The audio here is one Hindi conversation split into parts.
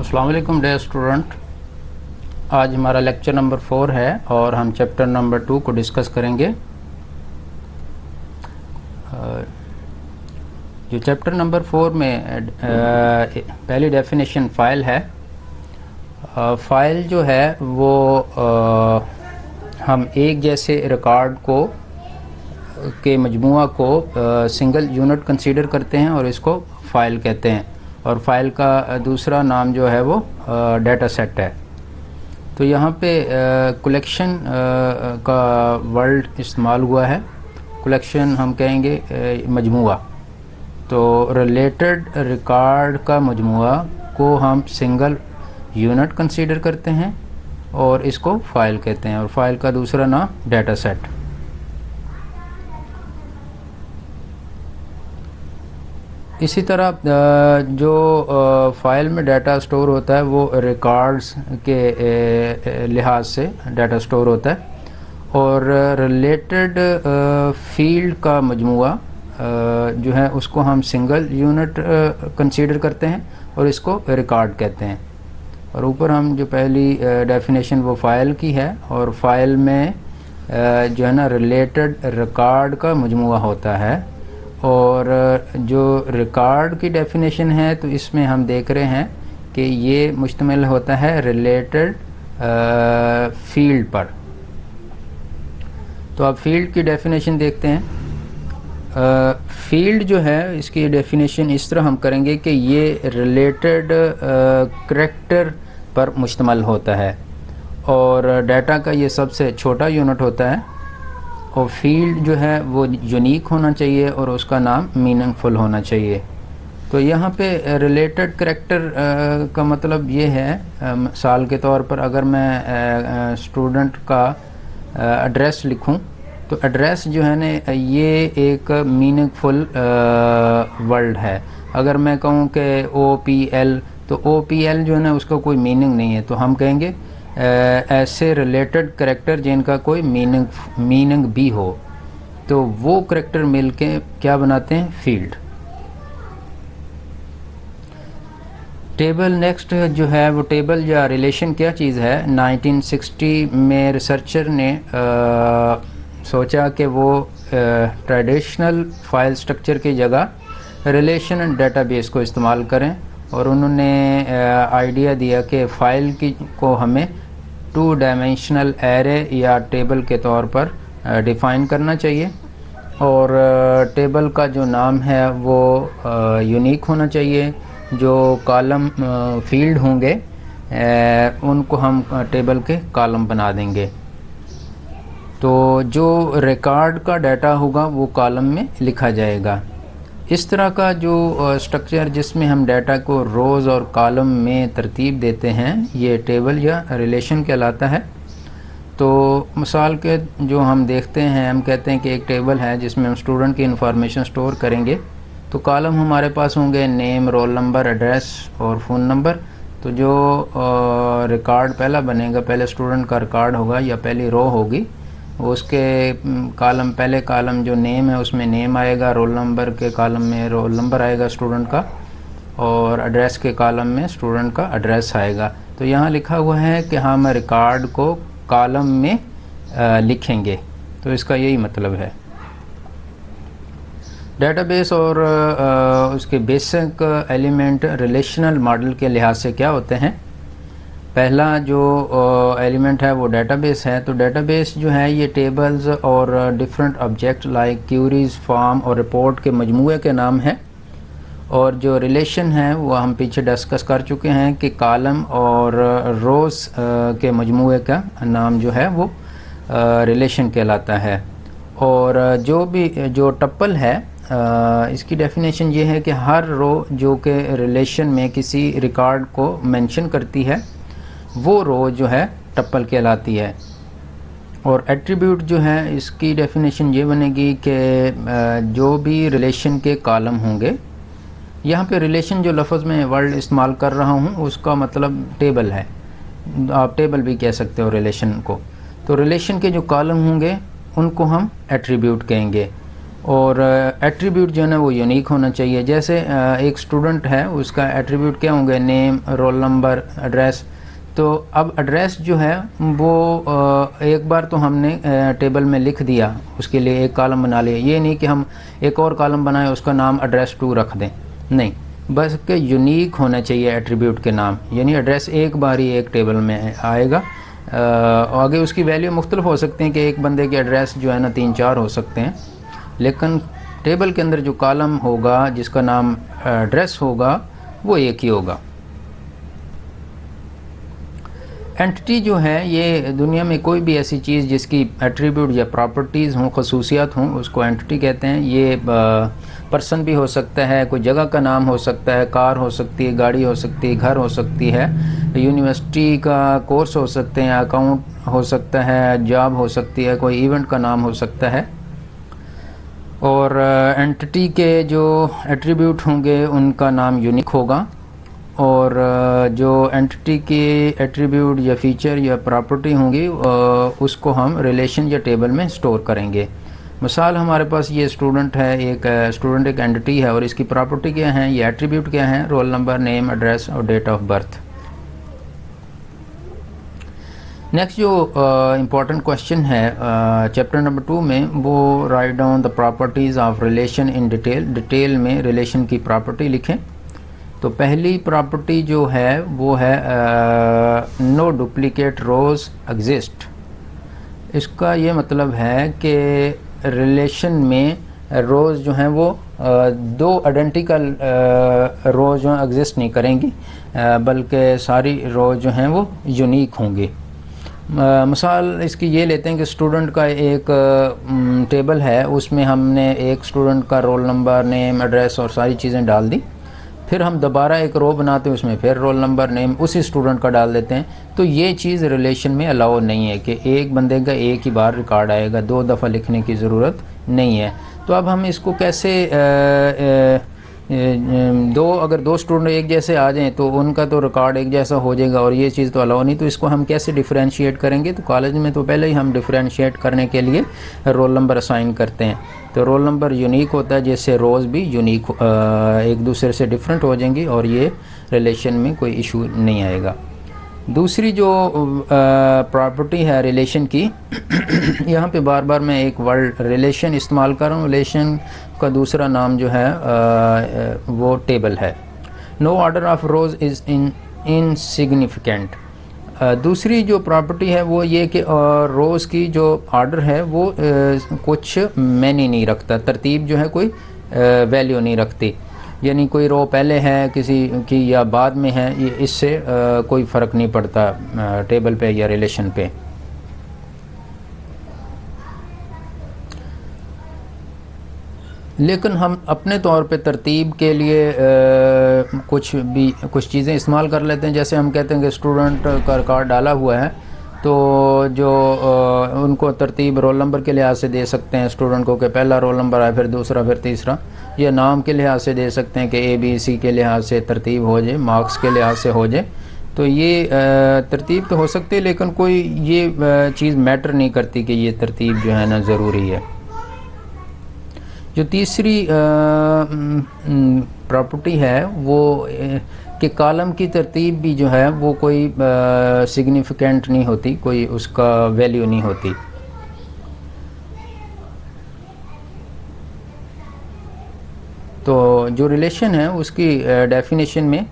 अस्सलाम वालेकुम डियर स्टूडेंट। आज हमारा लेक्चर नंबर 4 है और हम चैप्टर नंबर 2 को डिस्कस करेंगे। जो चैप्टर नंबर 4 में पहली डेफिनेशन फ़ाइल है। फ़ाइल जो है वो हम एक जैसे रिकॉर्ड को के मजमुआ को सिंगल यूनिट कंसीडर करते हैं और इसको फ़ाइल कहते हैं। और फाइल का दूसरा नाम जो है वो डाटा सेट है। तो यहाँ पे कलेक्शन का वर्ड इस्तेमाल हुआ है। कलेक्शन हम कहेंगे मजमुआ। तो रिलेटेड रिकॉर्ड का मजमुआ को हम सिंगल यूनिट कंसीडर करते हैं और इसको फ़ाइल कहते हैं। और फाइल का दूसरा नाम डाटा सेट। इसी तरह जो फ़ाइल में डाटा स्टोर होता है वो रिकॉर्ड्स के लिहाज से डाटा स्टोर होता है। और रिलेटेड फील्ड का मजमुआ जो है उसको हम सिंगल यूनिट कंसीडर करते हैं और इसको रिकॉर्ड कहते हैं। और ऊपर हम जो पहली डेफिनेशन वो फ़ाइल की है। और फ़ाइल में जो है ना रिलेटेड रिकॉर्ड का मजमुआ होता है। और जो रिकॉर्ड की डेफिनेशन है तो इसमें हम देख रहे हैं कि ये मुश्तमिल होता है रिलेटेड फील्ड पर। तो अब फील्ड की डेफिनेशन देखते हैं। फील्ड जो है इसकी डेफिनेशन इस तरह हम करेंगे कि ये रिलेटेड करैक्टर पर मुश्तमिल होता है और डाटा का ये सबसे छोटा यूनिट होता है। और फील्ड जो है वो यूनिक होना चाहिए और उसका नाम मीनिंगफुल होना चाहिए। तो यहाँ पे रिलेटेड करैक्टर का मतलब ये है, मिसाल के तौर पर अगर मैं स्टूडेंट का एड्रेस लिखूं तो एड्रेस जो है ना ये एक मीनिंगफुल वर्ड है। अगर मैं कहूँ कि OPL तो OPL जो है ना उसका कोई मीनिंग नहीं है। तो हम कहेंगे ऐसे रिलेटेड करैक्टर जिनका कोई मीनिंग भी हो तो वो करैक्टर मिलके क्या बनाते हैं, फील्ड। टेबल नेक्स्ट जो है वो टेबल या रिलेशन क्या चीज़ है। 1960 में रिसर्चर ने सोचा कि वो ट्रेडिशनल फाइल स्ट्रक्चर की जगह रिलेशन डेटाबेस को इस्तेमाल करें। और उन्होंने आइडिया दिया कि फ़ाइल को हमें 2 डायमेंशनल एरे या टेबल के तौर पर डिफ़ाइन करना चाहिए। और टेबल का जो नाम है वो यूनिक होना चाहिए। जो कॉलम फील्ड होंगे उनको हम टेबल के कॉलम बना देंगे। तो जो रिकॉर्ड का डाटा होगा वो कॉलम में लिखा जाएगा। इस तरह का जो स्ट्रक्चर जिसमें हम डाटा को रोज़ और कॉलम में तरतीब देते हैं ये टेबल या रिलेशन कहलाता है। तो मिसाल के जो हम देखते हैं, हम कहते हैं कि एक टेबल है जिसमें हम स्टूडेंट की इंफॉर्मेशन स्टोर करेंगे। तो कॉलम हमारे पास होंगे नेम, रोल नंबर, एड्रेस और फ़ोन नंबर। तो जो रिकॉर्ड पहला बनेगा, पहले स्टूडेंट का रिकॉर्ड होगा या पहली रो होगी, उसके कॉलम पहले कॉलम जो नेम है उसमें नेम आएगा, रोल नंबर के कॉलम में रोल नंबर आएगा स्टूडेंट का, और एड्रेस के कॉलम में स्टूडेंट का एड्रेस आएगा। तो यहाँ लिखा हुआ है कि हम रिकॉर्ड को कॉलम में लिखेंगे। तो इसका यही मतलब है। डेटाबेस और उसके बेसिक एलिमेंट रिलेशनल मॉडल के लिहाज से क्या होते हैं। पहला जो एलिमेंट है वो डेटाबेस है। तो डेटाबेस जो है ये टेबल्स और different object like queries, form और रिपोर्ट के मजमूए के नाम है। और जो रिलेशन है वो हम पीछे डिस्कस कर चुके हैं कि कॉलम और रोज़ के मजमूए का नाम जो है वो रिलेशन कहलाता है। और जो टप्पल है इसकी डेफिनेशन ये है कि हर रो जो कि रिलेशन में किसी रिकॉर्ड को मेंशन करती है वो रो जो है टप्पल कहलाती है। और एट्रीब्यूट जो है इसकी डेफिनेशन ये बनेगी कि जो भी रिलेशन के कॉलम होंगे, यहाँ पे रिलेशन जो लफ्ज़ में वर्ड इस्तेमाल कर रहा हूँ उसका मतलब टेबल है, आप टेबल भी कह सकते हो रिलेशन को। तो रिलेशन के जो कॉलम होंगे उनको हम एट्रीब्यूट कहेंगे। और एट्रीब्यूट जो है ना वो यूनिक होना चाहिए। जैसे एक स्टूडेंट है, उसका एट्रीब्यूट क्या होंगे, नेम, रोल नंबर, एड्रेस। तो अब एड्रेस जो है वो एक बार तो हमने टेबल में लिख दिया, उसके लिए एक कॉलम बना लिया। ये नहीं कि हम एक और कॉलम बनाएं, उसका नाम एड्रेस 2 रख दें, नहीं, बस के यूनिक होना चाहिए एट्रीब्यूट के नाम। यानी एड्रेस एक बार ही एक टेबल में आएगा। आगे उसकी वैल्यू मुख्तलिफ हो सकती हैं कि एक बंदे के एड्रेस जो है ना 3-4 हो सकते हैं, लेकिन टेबल के अंदर जो कॉलम होगा जिसका नाम एड्रेस होगा वो एक ही होगा। एंटिटी जो है, ये दुनिया में कोई भी ऐसी चीज़ जिसकी एट्रीब्यूट या प्रॉपर्टीज़ हों, खसूसियात हों, उसको एंटिटी कहते हैं। ये पर्सन भी हो सकता है, कोई जगह का नाम हो सकता है, कार हो सकती है, गाड़ी हो सकती है, घर हो सकती है, यूनिवर्सिटी का कोर्स हो सकते हैं, अकाउंट हो सकता है, जॉब हो सकती है, कोई इवेंट का नाम हो सकता है। और एंटिटी के जो एट्रीब्यूट होंगे उनका नाम यूनिक होगा, और जो एंटिटी की एट्रीब्यूट या फीचर या प्रॉपर्टी होंगी उसको हम रिलेशन या टेबल में स्टोर करेंगे। मिसाल, हमारे पास ये स्टूडेंट है, एक स्टूडेंट एक एंटिटी है, और इसकी प्रॉपर्टी क्या है, ये एट्रीब्यूट क्या है, रोल नंबर, नेम, एड्रेस और डेट ऑफ बर्थ। नेक्स्ट जो इम्पोर्टेंट क्वेश्चन है चैप्टर नंबर 2 में, वो write down the properties of relation in detail. Detail में रिलेशन की प्रॉपर्टी लिखें। तो पहली प्रॉपर्टी जो है वो है नो डुप्लीकेट रोज एग्जिस्ट। इसका ये मतलब है कि रिलेशन में रोज़ जो हैं वो दो आइडेंटिकल रोज़ जो एग्जिस्ट नहीं करेंगी, बल्कि सारी रोज़ जो हैं वो यूनिक होंगी। मिसाल इसकी ये लेते हैं कि स्टूडेंट का एक टेबल है, उसमें हमने एक स्टूडेंट का रोल नंबर, नेम, एड्रेस और सारी चीज़ें डाल दी। फिर हम दोबारा एक रो बनाते हैं, उसमें फिर रोल नंबर, नेम उसी स्टूडेंट का डाल देते हैं। तो ये चीज़ रिलेशन में अलाउ नहीं है कि एक बंदे का एक ही बार रिकॉर्ड आएगा, 2 दफ़ा लिखने की ज़रूरत नहीं है। तो अब हम इसको कैसे अगर दो स्टूडेंट एक जैसे आ जाएं तो उनका तो रिकॉर्ड एक जैसा हो जाएगा, और ये चीज़ तो अलाउ नहीं। तो इसको हम कैसे डिफ्रेंशिएट करेंगे? तो कॉलेज में तो पहले ही हम डिफ्रेंशिएट करने के लिए रोल नंबर असाइन करते हैं। तो रोल नंबर यूनिक होता है, जिससे रोज़ भी यूनिक एक दूसरे से डिफरेंट हो जाएंगी, और ये रिलेशन में कोई इशू नहीं आएगा। दूसरी जो प्रॉपर्टी है रिलेशन की, यहाँ पे बार बार मैं एक वर्ड रिलेशन इस्तेमाल कर रहा हूँ। रिलेशन का दूसरा नाम जो है वो टेबल है। No order of rows is insignificant. दूसरी जो प्रॉपर्टी है वो ये कि रोज़ की जो ऑर्डर है वो कुछ मैनी नहीं रखता, तरतीब जो है कोई वैल्यू नहीं रखती। यानी कोई रो पहले है किसी की या बाद में है, ये इससे कोई फ़र्क नहीं पड़ता टेबल पे या रिलेशन पे। लेकिन हम अपने तौर पे तरतीब के लिए कुछ चीज़ें इस्तेमाल कर लेते हैं। जैसे हम कहते हैं कि स्टूडेंट का रिकॉर्ड डाला हुआ है, तो जो उनको तरतीब रोल नंबर के लिहाज से दे सकते हैं स्टूडेंट को कि पहला रोल नंबर आए, फिर दूसरा, फिर तीसरा, या नाम के लिहाज से दे सकते हैं कि ABC के लिहाज से तरतीब हो जाए, मार्क्स के लिहाज से हो जाए। तो ये तरतीब तो हो सकती है, लेकिन कोई ये चीज़ मैटर नहीं करती कि ये तरतीब जो है ना ज़रूरी है। जो तीसरी प्रॉपर्टी है वो कि कॉलम की तरतीब भी जो है वो कोई सिग्निफिकेंट नहीं होती, कोई उसका वैल्यू नहीं होती। तो जो रिलेशन है उसकी डेफिनेशन में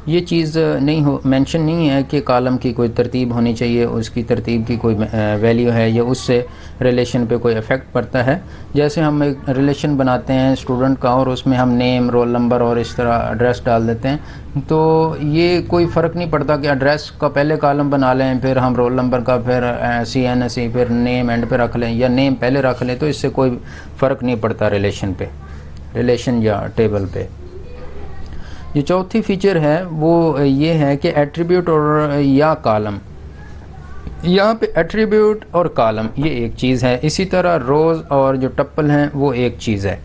ये चीज़ मेंशन नहीं है कि कॉलम की कोई तरतीब होनी चाहिए, उसकी तरतीब की कोई वैल्यू है या उससे रिलेशन पे कोई इफ़ेक्ट पड़ता है। जैसे हम एक रिलेशन बनाते हैं स्टूडेंट का, और उसमें हम नेम, रोल नंबर और इस तरह एड्रेस डाल देते हैं, तो ये कोई फ़र्क नहीं पड़ता कि एड्रेस का पहले कॉलम बना लें, फिर हम रोल नंबर का, फिर CNSE, फिर नेम एंड पे रख लें, या नेम पहले रख लें, तो इससे कोई फ़र्क नहीं पड़ता रिलेशन या टेबल पे। जो चौथी फीचर है वो ये है कि एट्रीब्यूट और या कॉलम। यहाँ पे एट्रीब्यूट और कॉलम ये एक चीज़ है, इसी तरह रोज़ और जो टप्पल हैं वो एक चीज़ है।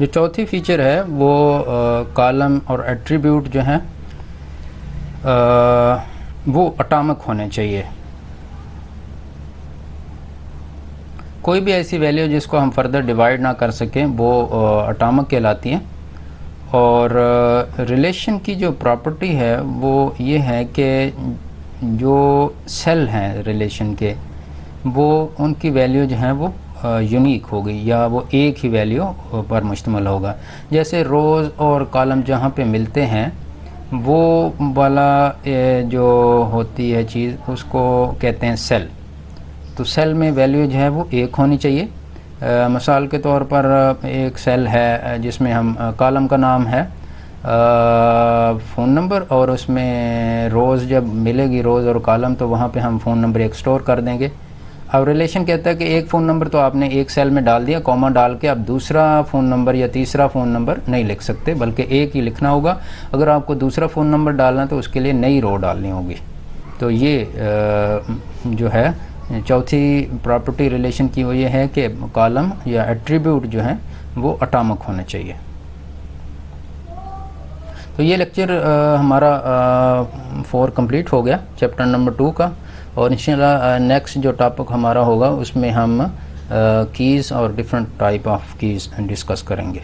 जो चौथी फीचर है वो कॉलम और एट्रीब्यूट जो हैं वो अटामिक होने चाहिए। कोई भी ऐसी वैल्यू जिसको हम फर्दर डिवाइड ना कर सकें वो अटामिक कहलाती है। और रिलेशन की जो प्रॉपर्टी है वो ये है कि जो सेल हैं रिलेशन के वो उनकी वैल्यू जो है वो यूनिक होगी या वो एक ही वैल्यू पर मुश्तमिल होगा। जैसे रोज़ और कॉलम जहाँ पे मिलते हैं वो वाला जो होती है चीज़ उसको कहते हैं सेल। तो सेल में वैल्यू जो है वो एक होनी चाहिए। मिसाल के तौर पर एक सेल है जिसमें हम कॉलम का नाम है फ़ोन नंबर और उसमें रोज़ जब मिलेगी रोज़ और कॉलम तो वहाँ पे हम फ़ोन नंबर एक स्टोर कर देंगे। अब रिलेशन कहता है कि एक फ़ोन नंबर तो आपने एक सेल में डाल दिया कॉमा डाल के, अब दूसरा फ़ोन नंबर या तीसरा फ़ोन नंबर नहीं लिख सकते बल्कि एक ही लिखना होगा। अगर आपको दूसरा फ़ोन नंबर डालना तो उसके लिए नई रो डालनी होगी। तो ये जो है चौथी प्रॉपर्टी रिलेशन की वो ये है कि कॉलम या एट्रीब्यूट जो है वो अटामिक होने चाहिए। तो ये लेक्चर हमारा 4 कंप्लीट हो गया चैप्टर नंबर 2 का। और इंशाल्लाह नेक्स्ट जो टॉपिक हमारा होगा उसमें हम कीज़ और different type of keys discuss करेंगे।